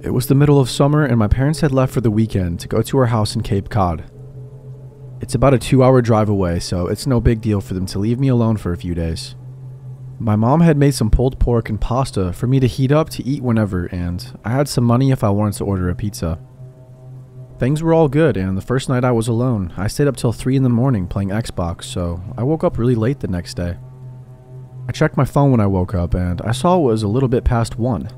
It was the middle of summer and my parents had left for the weekend to go to our house in Cape Cod. It's about a 2-hour drive away, so it's no big deal for them to leave me alone for a few days. My mom had made some pulled pork and pasta for me to heat up to eat whenever, and I had some money if I wanted to order a pizza. Things were all good, and the first night I was alone, I stayed up till 3 in the morning playing Xbox, so I woke up really late the next day. I checked my phone when I woke up, and I saw it was a little bit past 1.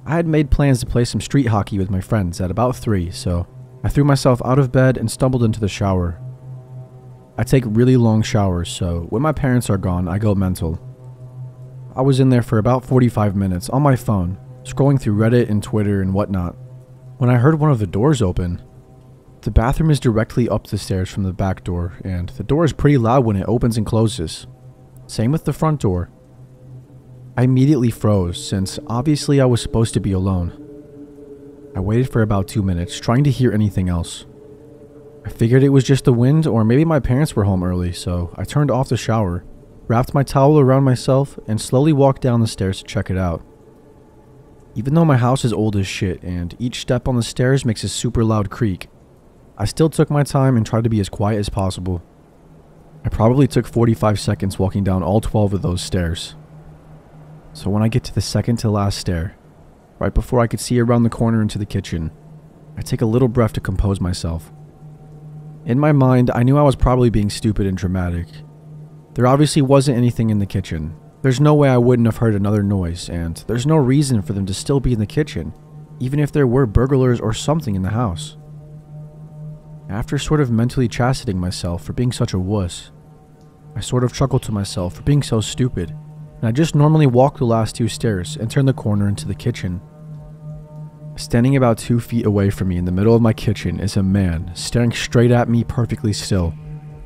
I had made plans to play some street hockey with my friends at about 3, so I threw myself out of bed and stumbled into the shower. I take really long showers, so when my parents are gone, I go mental. I was in there for about 45 minutes on my phone, scrolling through Reddit and Twitter and whatnot, when I heard one of the doors open. The bathroom is directly up the stairs from the back door, and the door is pretty loud when it opens and closes. Same with the front door. I immediately froze, since obviously I was supposed to be alone. I waited for about 2 minutes, trying to hear anything else. I figured it was just the wind, or maybe my parents were home early, so I turned off the shower, wrapped my towel around myself, and slowly walked down the stairs to check it out. Even though my house is old as shit, and each step on the stairs makes a super loud creak, I still took my time and tried to be as quiet as possible. I probably took 45 seconds walking down all 12 of those stairs. So when I get to the second to last stair, right before I could see around the corner into the kitchen, I take a little breath to compose myself. In my mind, I knew I was probably being stupid and dramatic. There obviously wasn't anything in the kitchen. There's no way I wouldn't have heard another noise, and there's no reason for them to still be in the kitchen, even if there were burglars or something in the house. After sort of mentally chastening myself for being such a wuss, I sort of chuckled to myself for being so stupid, and I just normally walked the last 2 stairs and turned the corner into the kitchen. Standing about 2 feet away from me in the middle of my kitchen is a man staring straight at me perfectly still,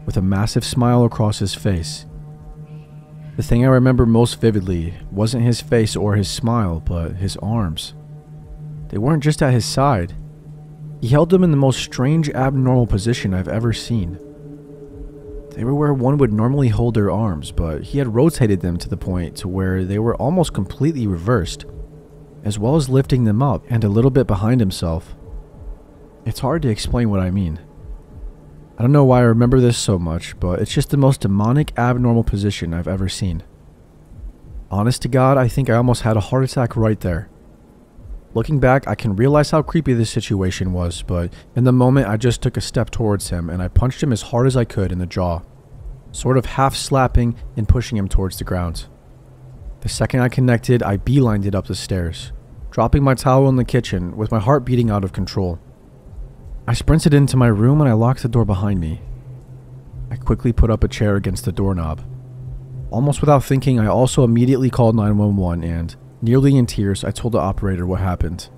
with a massive smile across his face. The thing I remember most vividly wasn't his face or his smile, but his arms. They weren't just at his side. He held them in the most strange, abnormal position I've ever seen. They were where one would normally hold their arms, but he had rotated them to the point to where they were almost completely reversed, as well as lifting them up and a little bit behind himself. It's hard to explain what I mean. I don't know why I remember this so much, but it's just the most demonic, abnormal position I've ever seen. Honest to God, I think I almost had a heart attack right there. Looking back, I can realize how creepy this situation was, but in the moment I just took a step towards him and I punched him as hard as I could in the jaw, sort of half slapping and pushing him towards the ground. The second I connected, I beelined it up the stairs, dropping my towel in the kitchen with my heart beating out of control. I sprinted into my room and I locked the door behind me. I quickly put up a chair against the doorknob. Almost without thinking, I also immediately called 911 and, nearly in tears, I told the operator what happened.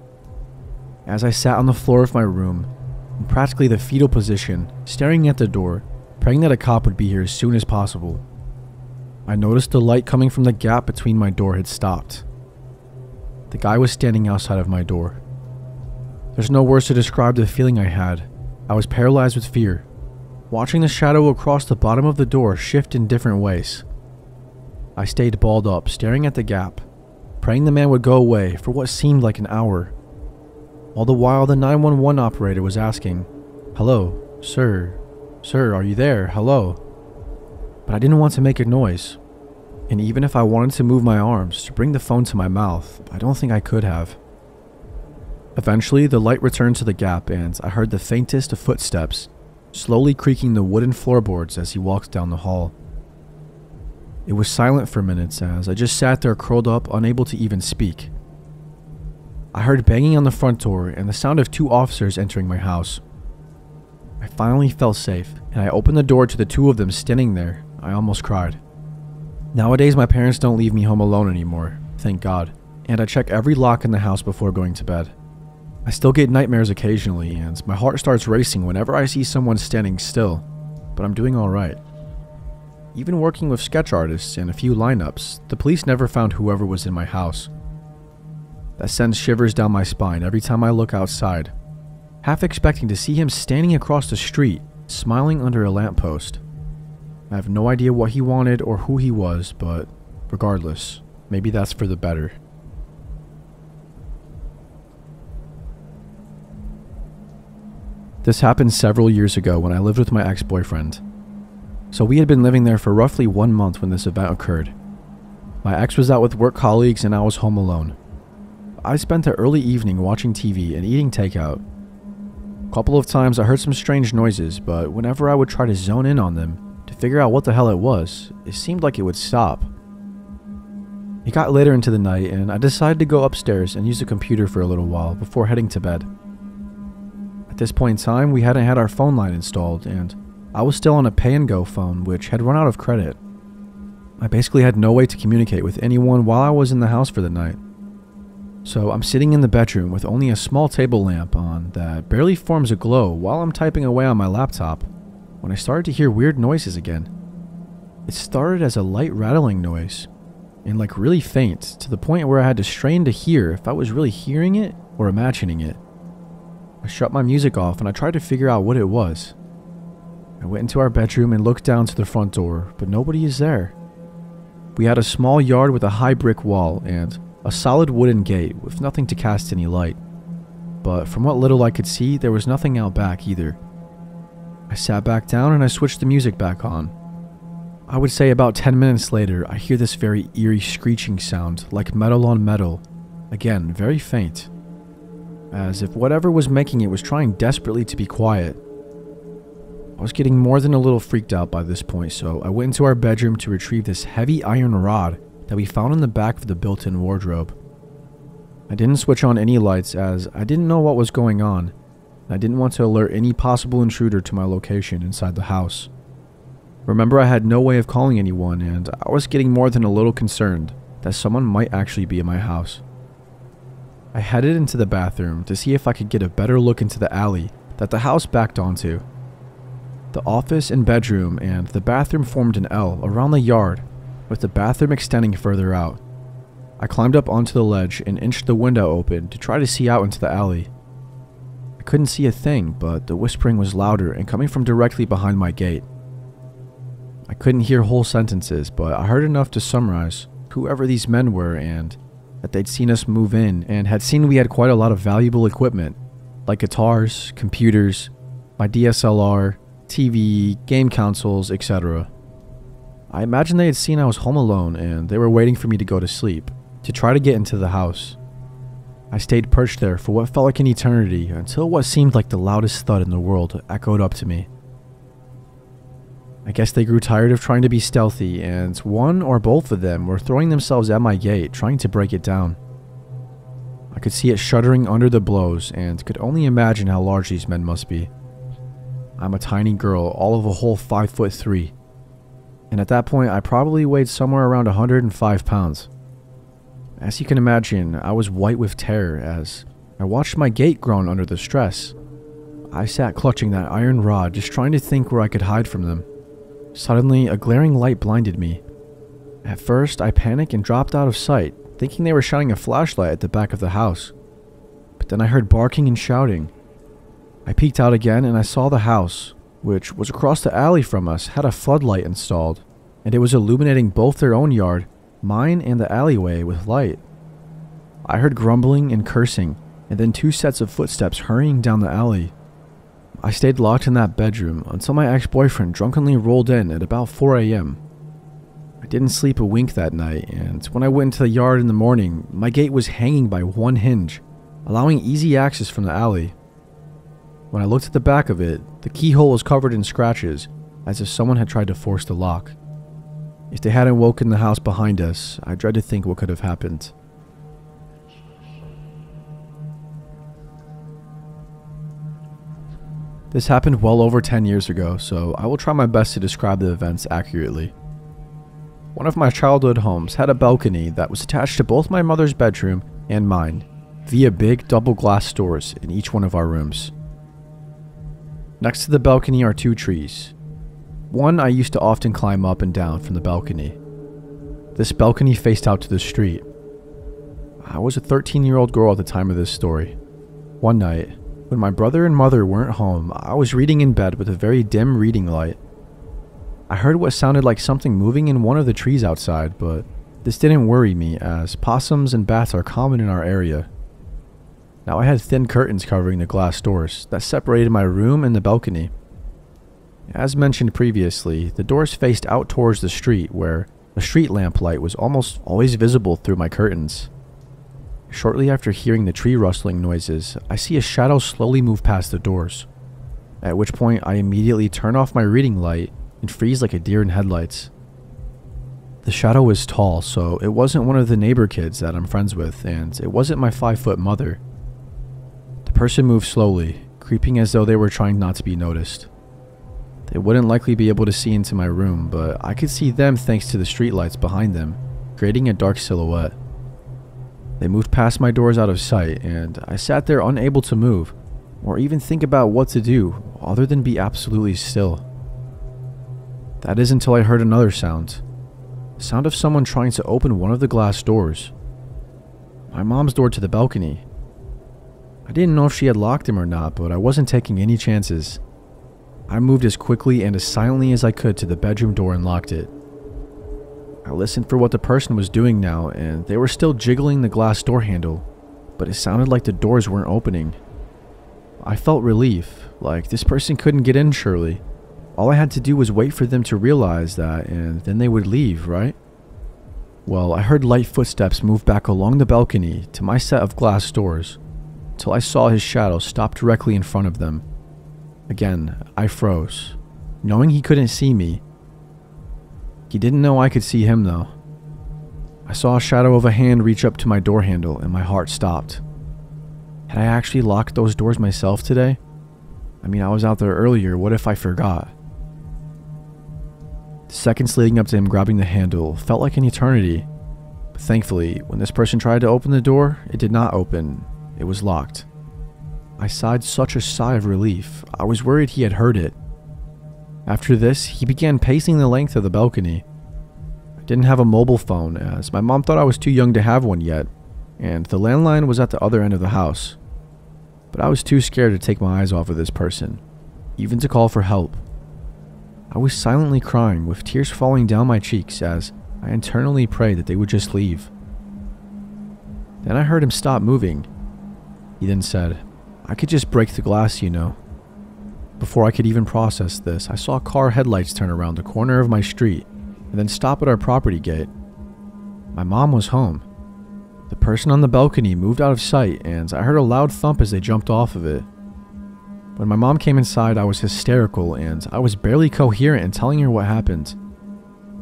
As I sat on the floor of my room, in practically the fetal position, staring at the door, praying that a cop would be here as soon as possible, I noticed the light coming from the gap between my door had stopped. The guy was standing outside of my door. There's no words to describe the feeling I had. I was paralyzed with fear, watching the shadow across the bottom of the door shift in different ways. I stayed balled up, staring at the gap, praying the man would go away for what seemed like an hour. All the while, the 911 operator was asking, "Hello, sir, are you there? Hello?" But I didn't want to make a noise, and even if I wanted to move my arms to bring the phone to my mouth, I don't think I could have. Eventually, the light returned to the gap and I heard the faintest of footsteps, slowly creaking the wooden floorboards as he walked down the hall. It was silent for minutes as I just sat there curled up, unable to even speak. I heard banging on the front door and the sound of 2 officers entering my house. I finally felt safe, and I opened the door to the 2 of them standing there. I almost cried. Nowadays, my parents don't leave me home alone anymore, thank God, and I check every lock in the house before going to bed. I still get nightmares occasionally, and my heart starts racing whenever I see someone standing still, but I'm doing alright. Even working with sketch artists and a few lineups, the police never found whoever was in my house. That sends shivers down my spine every time I look outside, half expecting to see him standing across the street, smiling under a lamppost. I have no idea what he wanted or who he was, but regardless, maybe that's for the better. This happened several years ago when I lived with my ex-boyfriend. So we had been living there for roughly 1 month when this event occurred. My ex was out with work colleagues and I was home alone. I spent the early evening watching TV and eating takeout. A couple of times I heard some strange noises, but whenever I would try to zone in on them to figure out what the hell it was, it seemed like it would stop. It got later into the night and I decided to go upstairs and use the computer for a little while before heading to bed. At this point in time, we hadn't had our phone line installed and I was still on a pay-and-go phone which had run out of credit. I basically had no way to communicate with anyone while I was in the house for the night. So I'm sitting in the bedroom with only a small table lamp on that barely forms a glow while I'm typing away on my laptop when I started to hear weird noises again. It started as a light rattling noise and like really faint to the point where I had to strain to hear if I was really hearing it or imagining it. I shut my music off and I tried to figure out what it was. I went into our bedroom and looked down to the front door, but nobody is there. We had a small yard with a high brick wall and a solid wooden gate with nothing to cast any light. But from what little I could see, there was nothing out back either. I sat back down and I switched the music back on. I would say about 10 minutes later, I hear this very eerie screeching sound like metal on metal, again very faint, as if whatever was making it was trying desperately to be quiet. I was getting more than a little freaked out by this point, so I went into our bedroom to retrieve this heavy iron rod that we found in the back of the built-in wardrobe. I didn't switch on any lights as I didn't know what was going on, and I didn't want to alert any possible intruder to my location inside the house. Remember, I had no way of calling anyone, and I was getting more than a little concerned that someone might actually be in my house. I headed into the bathroom to see if I could get a better look into the alley that the house backed onto. The office and bedroom and the bathroom formed an L around the yard, with the bathroom extending further out. I climbed up onto the ledge and inched the window open to try to see out into the alley. I couldn't see a thing, but the whispering was louder and coming from directly behind my gate. I couldn't hear whole sentences, but I heard enough to summarize whoever these men were and that they'd seen us move in and had seen we had quite a lot of valuable equipment, like guitars, computers, my DSLR, TV, game consoles, etc. I imagine they had seen I was home alone and they were waiting for me to go to sleep, to try to get into the house. I stayed perched there for what felt like an eternity until what seemed like the loudest thud in the world echoed up to me. I guess they grew tired of trying to be stealthy, and one or both of them were throwing themselves at my gate, trying to break it down. I could see it shuddering under the blows, and could only imagine how large these men must be. I'm a tiny girl, all of a whole 5'3", and at that point I probably weighed somewhere around 105 pounds. As you can imagine, I was white with terror as I watched my gate groan under the stress. I sat clutching that iron rod, just trying to think where I could hide from them. Suddenly, a glaring light blinded me. At first, I panicked and dropped out of sight, thinking they were shining a flashlight at the back of the house. But then I heard barking and shouting. I peeked out again and I saw the house, which was across the alley from us, had a floodlight installed, and it was illuminating both their own yard, mine and the alleyway, with light. I heard grumbling and cursing, and then 2 sets of footsteps hurrying down the alley. I stayed locked in that bedroom until my ex-boyfriend drunkenly rolled in at about 4 a.m. I didn't sleep a wink that night, and when I went into the yard in the morning, my gate was hanging by one hinge, allowing easy access from the alley. When I looked at the back of it, the keyhole was covered in scratches, as if someone had tried to force the lock. If they hadn't woken the house behind us, I dread to think what could have happened. This happened well over 10 years ago, so I will try my best to describe the events accurately. One of my childhood homes had a balcony that was attached to both my mother's bedroom and mine, via big double glass doors in each one of our rooms. Next to the balcony are 2 trees. One I used to often climb up and down from the balcony. This balcony faced out to the street. I was a 13-year-old girl at the time of this story. One night, when my brother and mother weren't home, I was reading in bed with a very dim reading light. I heard what sounded like something moving in one of the trees outside, but this didn't worry me as possums and bats are common in our area. Now I had thin curtains covering the glass doors that separated my room and the balcony. As mentioned previously, the doors faced out towards the street where a street lamp light was almost always visible through my curtains. Shortly after hearing the tree rustling noises, I see a shadow slowly move past the doors, at which point I immediately turn off my reading light and freeze like a deer in headlights. The shadow was tall, so it wasn't one of the neighbor kids that I'm friends with, and it wasn't my 5-foot mother. The person moved slowly, creeping as though they were trying not to be noticed. They wouldn't likely be able to see into my room, but I could see them thanks to the streetlights behind them, creating a dark silhouette. They moved past my doors out of sight, and I sat there unable to move, or even think about what to do, other than be absolutely still. That is until I heard another sound. The sound of someone trying to open one of the glass doors. My mom's door to the balcony. I didn't know if she had locked him or not, but I wasn't taking any chances. I moved as quickly and as silently as I could to the bedroom door and locked it. I listened for what the person was doing now, and they were still jiggling the glass door handle, but it sounded like the doors weren't opening. I felt relief, like this person couldn't get in surely. All I had to do was wait for them to realize that, and then they would leave, right? Well, I heard light footsteps move back along the balcony to my set of glass doors, till I saw his shadow stop directly in front of them. Again, I froze, knowing he couldn't see me. He didn't know I could see him though. I saw a shadow of a hand reach up to my door handle and my heart stopped. Had I actually locked those doors myself today? I mean, I was out there earlier, what if I forgot? The seconds leading up to him grabbing the handle felt like an eternity. But thankfully, when this person tried to open the door, it did not open. It was locked. I sighed such a sigh of relief. I was worried he had heard it. After this, he began pacing the length of the balcony. I didn't have a mobile phone, as my mom thought I was too young to have one yet, and the landline was at the other end of the house. But I was too scared to take my eyes off of this person, even to call for help. I was silently crying, with tears falling down my cheeks as I internally prayed that they would just leave. Then I heard him stop moving. He then said, "I could just break the glass, you know." Before I could even process this, I saw car headlights turn around the corner of my street and then stop at our property gate. My mom was home. The person on the balcony moved out of sight, and I heard a loud thump as they jumped off of it. When my mom came inside, I was hysterical, and I was barely coherent in telling her what happened.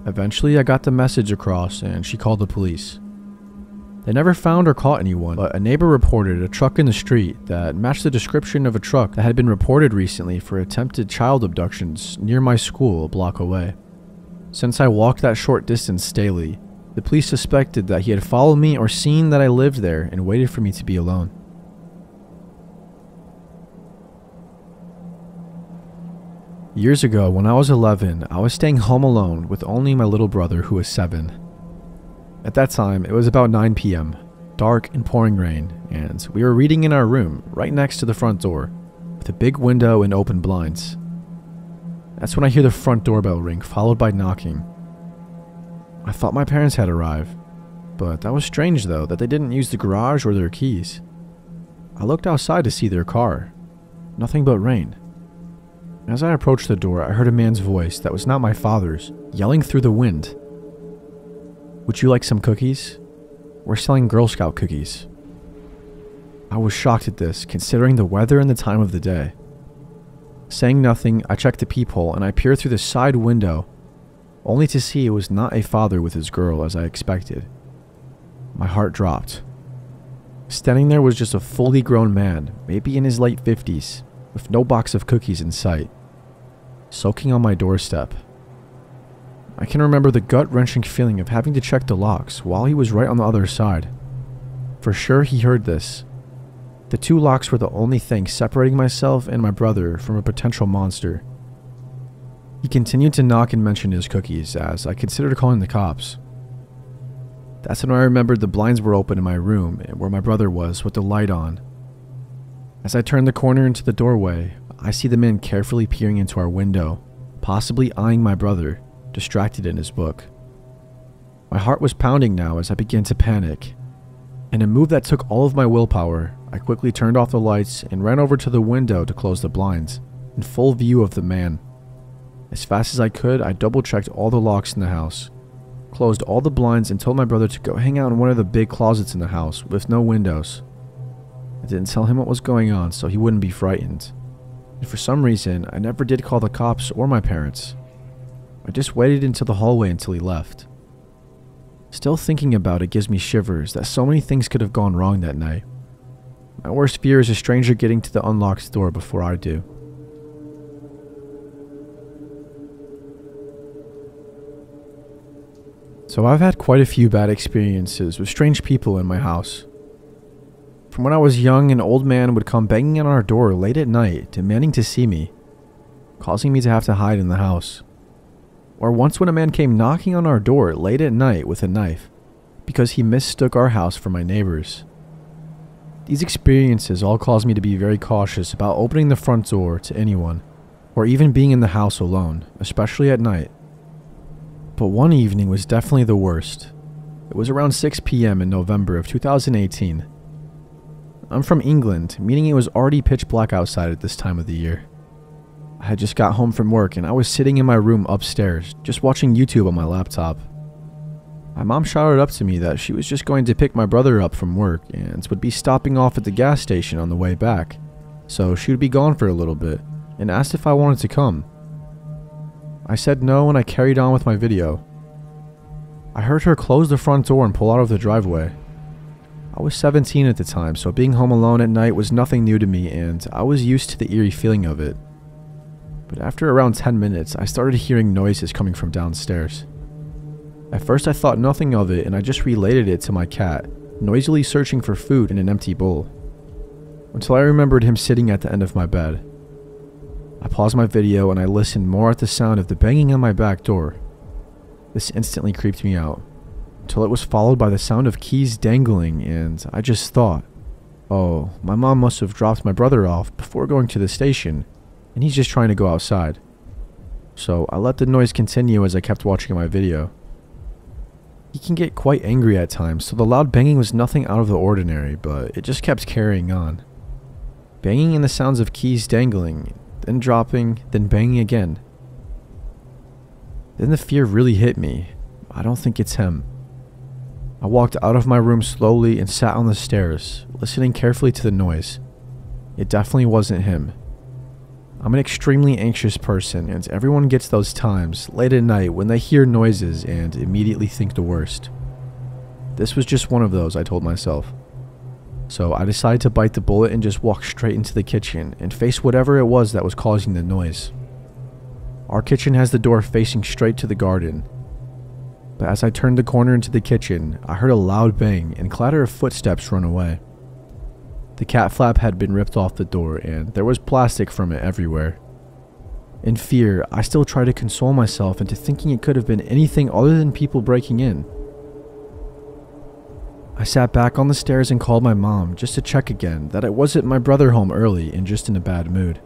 Eventually, I got the message across, and she called the police. They never found or caught anyone, but a neighbor reported a truck in the street that matched the description of a truck that had been reported recently for attempted child abductions near my school a block away. Since I walked that short distance daily, the police suspected that he had followed me or seen that I lived there and waited for me to be alone. Years ago, when I was 11, I was staying home alone with only my little brother who was 7. At that time, it was about 9 p.m., dark and pouring rain, and we were reading in our room right next to the front door, with a big window and open blinds. That's when I hear the front doorbell ring, followed by knocking. I thought my parents had arrived, but that was strange though, that they didn't use the garage or their keys. I looked outside to see their car. Nothing but rain. As I approached the door, I heard a man's voice that was not my father's, yelling through the wind. "Would you like some cookies? We're selling Girl Scout cookies." I was shocked at this, considering the weather and the time of the day. Saying nothing, I checked the peephole and I peered through the side window, only to see it was not a father with his girl as I expected. My heart dropped. Standing there was just a fully grown man, maybe in his late 50s, with no box of cookies in sight, soaking on my doorstep. I can remember the gut-wrenching feeling of having to check the locks while he was right on the other side. For sure he heard this. The 2 locks were the only thing separating myself and my brother from a potential monster. He continued to knock and mention his cookies as I considered calling the cops. That's when I remembered the blinds were open in my room and where my brother was with the light on. As I turned the corner into the doorway, I see the man carefully peering into our window, possibly eyeing my brother, distracted in his book. My heart was pounding now as I began to panic. In a move that took all of my willpower, I quickly turned off the lights and ran over to the window to close the blinds, in full view of the man. As fast as I could, I double-checked all the locks in the house, closed all the blinds, and told my brother to go hang out in one of the big closets in the house with no windows. I didn't tell him what was going on so he wouldn't be frightened. And for some reason, I never did call the cops or my parents. I just waited into the hallway until he left. Still thinking about it gives me shivers that so many things could have gone wrong that night. My worst fear is a stranger getting to the unlocked door before I do. So I've had quite a few bad experiences with strange people in my house. From when I was young, an old man would come banging on our door late at night, demanding to see me, causing me to have to hide in the house. Or once when a man came knocking on our door late at night with a knife, because he mistook our house for my neighbor's. These experiences all caused me to be very cautious about opening the front door to anyone, or even being in the house alone, especially at night. But one evening was definitely the worst. It was around 6 p.m. in November of 2018. I'm from England, meaning it was already pitch black outside at this time of the year. I had just got home from work and I was sitting in my room upstairs, just watching YouTube on my laptop. My mom shouted up to me that she was just going to pick my brother up from work and would be stopping off at the gas station on the way back, so she would be gone for a little bit, and asked if I wanted to come. I said no and I carried on with my video. I heard her close the front door and pull out of the driveway. I was 17 at the time, so being home alone at night was nothing new to me and I was used to the eerie feeling of it. But after around 10 minutes, I started hearing noises coming from downstairs. At first I thought nothing of it and I just related it to my cat, noisily searching for food in an empty bowl, until I remembered him sitting at the end of my bed. I paused my video and I listened more at the sound of the banging on my back door. This instantly creeped me out, until it was followed by the sound of keys dangling, and I just thought, oh, my mom must have dropped my brother off before going to the station, and he's just trying to go outside. So I let the noise continue as I kept watching my video. He can get quite angry at times, so the loud banging was nothing out of the ordinary, but it just kept carrying on. Banging and the sounds of keys dangling, then dropping, then banging again. Then the fear really hit me. I don't think it's him. I walked out of my room slowly and sat on the stairs, listening carefully to the noise. It definitely wasn't him. I'm an extremely anxious person, and everyone gets those times late at night when they hear noises and immediately think the worst. This was just one of those, I told myself. So I decided to bite the bullet and just walk straight into the kitchen and face whatever it was that was causing the noise. Our kitchen has the door facing straight to the garden. But as I turned the corner into the kitchen, I heard a loud bang and clatter of footsteps run away. The cat flap had been ripped off the door and there was plastic from it everywhere. In fear, I still tried to console myself into thinking it could have been anything other than people breaking in. I sat back on the stairs and called my mom just to check again that it wasn't my brother home early and just in a bad mood.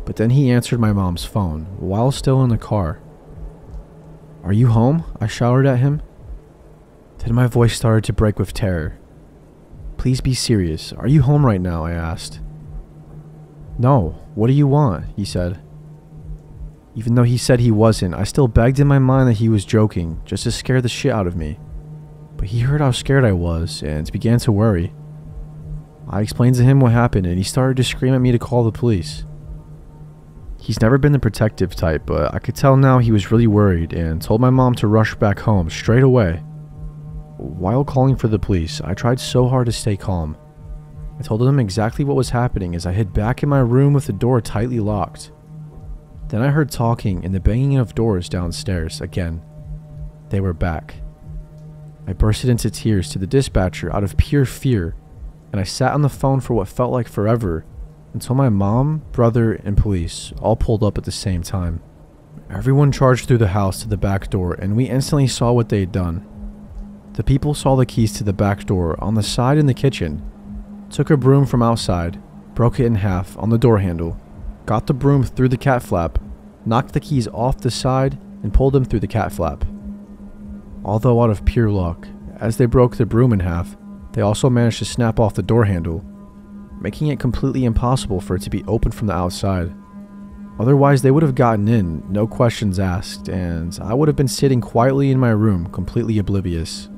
But then he answered my mom's phone while still in the car. "Are you home?" I shouted at him. Then my voice started to break with terror. "Please be serious. Are you home right now?" I asked. "No. What do you want?" he said. Even though he said he wasn't, I still begged in my mind that he was joking, just to scare the shit out of me. But he heard how scared I was and began to worry. I explained to him what happened and he started to scream at me to call the police. He's never been the protective type, but I could tell now he was really worried and told my mom to rush back home straight away. While calling for the police, I tried so hard to stay calm. I told them exactly what was happening as I hid back in my room with the door tightly locked. Then I heard talking and the banging of doors downstairs again. They were back. I bursted into tears to the dispatcher out of pure fear, and I sat on the phone for what felt like forever until my mom, brother, and police all pulled up at the same time. Everyone charged through the house to the back door, and we instantly saw what they had done. The people saw the keys to the back door on the side in the kitchen, took a broom from outside, broke it in half on the door handle, got the broom through the cat flap, knocked the keys off the side, and pulled them through the cat flap. Although out of pure luck, as they broke the broom in half, they also managed to snap off the door handle, making it completely impossible for it to be opened from the outside. Otherwise, they would have gotten in, no questions asked, and I would have been sitting quietly in my room, completely oblivious.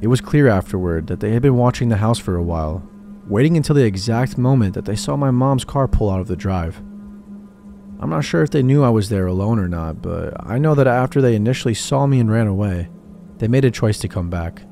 It was clear afterward that they had been watching the house for a while, waiting until the exact moment that they saw my mom's car pull out of the drive. I'm not sure if they knew I was there alone or not, but I know that after they initially saw me and ran away, they made a choice to come back.